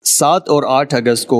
7 اور 8 اگست کو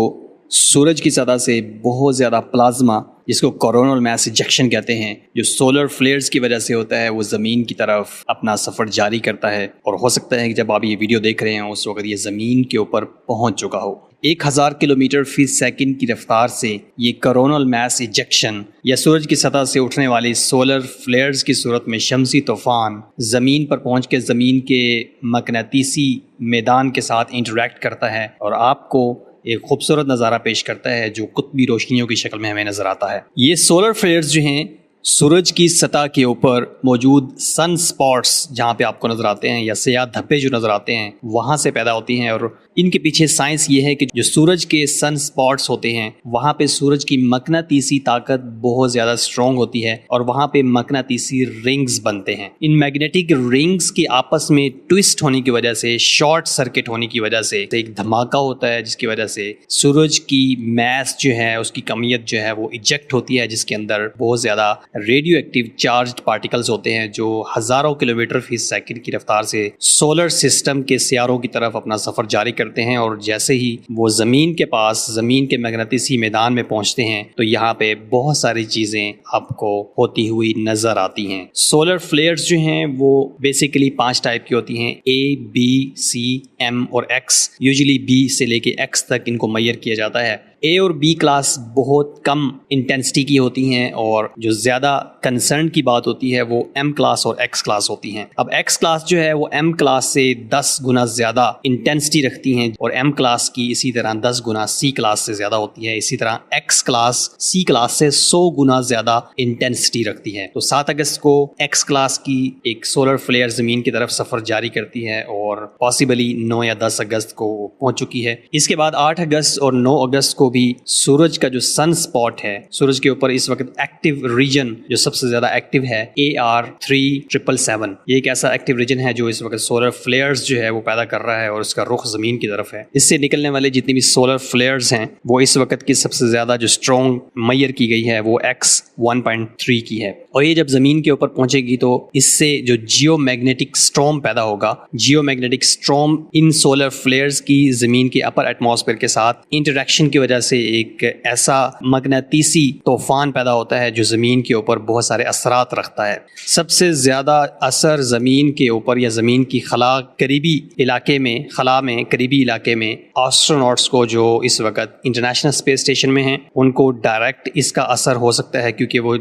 سورج کی سطح سے بہت زیادہ پلازما، جس کو کورونل میس ایجیکشن کہتے ہیں، جو سولر فلیئرز کی وجہ سے ہوتا ہے، وہ زمین کی طرف اپنا سفر جاری کرتا ہے، اور ہو سکتا ہے کہ جب آپ یہ ویڈیو دیکھ رہے ہیں اس وقت یہ زمین کے اوپر پہنچ چکا ہو۔ 1000 کلومیٹر فی سیکنڈ کی رفتار سے یہ کورونل میس ایجیکشن یا سورج کی سطح سے اٹھنے والی سولر فلیئرز کی صورت میں شمسی طوفان زمین پر پہنچ کے زمین کے مقناطیسی میدان کے ساتھ انٹریکٹ کرتا ہے اور آپ کو ایک خوبصورت نظارہ پیش کرتا ہے جو قطبی روشنیوں کی شکل میں ہمیں نظر آتا ہے۔ یہ سولر فلیئرز جو ہیں سورج کی سطح کے اوپر موجود سن سپاٹس جہاں پہ آپ کو نظر آتے ہیں یا سیاہ دھبے جو نظر آتے ہیں وہاں سے پیدا ہوتی ہیں، اور ان کے پیچھے سائنس یہ ہے کہ جو سورج کے سن سپاٹس ہوتے ہیں وہاں پہ سورج کی مقناطیسی طاقت بہت زیادہ اسٹرانگ ہوتی ہے اور وہاں پہ مقناطیسی رنگز بنتے ہیں۔ ان میگنیٹک رنگز کی آپس میں ٹوسٹ ہونے کی وجہ سے، شارٹ سرکٹ ہونے کی وجہ سے ایک دھماکہ ہوتا ہے، جس کی وجہ سے سورج کی میس جو ہے، اس کی کمیت جو ہے وہ ایجیکٹ ہوتی ہے، جس کے اندر بہت زیادہ ریڈیو ایکٹیو چارجڈ پارٹیکلز ہوتے ہیں جو ہزاروں کلومیٹر فی سیکنڈ کی رفتار سے سولر سسٹم کے سیاروں کی طرف اپنا سفر جاری کرتے ہیں، اور جیسے ہی وہ زمین کے پاس، زمین کے مقناطیسی میدان میں پہنچتے ہیں تو یہاں پہ بہت ساری چیزیں آپ کو ہوتی ہوئی نظر آتی ہیں۔ سولر فلیئرز جو ہیں وہ بیسیکلی 5 ٹائپ کی ہوتی ہیں، A B C M اور X۔ یوزلی B سے لے کے X تک ان کو میئر کیا جاتا ہے۔ A اور B کلاس بہت کم انٹینسٹی کی ہوتی ہیں، اور جو زیادہ کنسرن کی بات ہوتی ہے وہ M کلاس اور X کلاس ہوتی ہیں۔ اب X کلاس جو ہے وہ M کلاس سے 10 گنا زیادہ انٹینسٹی رکھتی ہیں، اور M کلاس کی اسی طرح 10 گنا C کلاس سے زیادہ ہوتی ہے۔ اسی طرح X کلاس C کلاس سے 100 گنا زیادہ انٹینسٹی رکھتی ہے۔ تو 7 اگست کو X کلاس کی ایک سولر فلیئر زمین کی طرف سفر جاری کرتی ہے، اور پاسبلی 9 یا 10 اگست کو پہنچ چکی ہے۔ اس کے بعد 8 اگست اور 9 اگست کو بھی سورج کا جو سن سپاٹ ہے، سورج کے اوپر اس وقت ایکٹیو ریجن جو سب سے زیادہ ایکٹیو ہے AR3777، یہ ایک ایسا ایکٹیو ریجن ہے جو اس وقت سولر فلیئرز جو ہے وہ پیدا کر رہا ہے، اور اس کا رخ زمین کی طرف ہے۔ اس سے نکلنے والے جتنی بھی سولر فلیئرز ہیں وہ اس وقت کی سب سے زیادہ جو اسٹرانگ میئر کی گئی ہے وہ X1.3 کی ہے، اور یہ جب زمین کے اوپر پہنچے گی تو اس سے جو جیو میگنیٹک اسٹارم پیدا ہوگا، جیو میگنیٹک اسٹارم ان سولر فلیئرز کی زمین کے اپر ایٹماسفیئر کے ساتھ انٹریکشن کی وجہ سے ایک ایسا مقناطیسی طوفان پیدا ہوتا ہے جو زمین کے اوپر بہت سارے اثرات رکھتا ہے۔ سب سے زیادہ اثر زمین کے اوپر یا زمین کی خلا قریبی علاقے میں آسٹروناٹس کو جو اس وقت انٹرنیشنل اسپیس اسٹیشن میں ہیں ان کو ڈائریکٹ اس کا اثر ہو سکتا ہے، کیونکہ وہ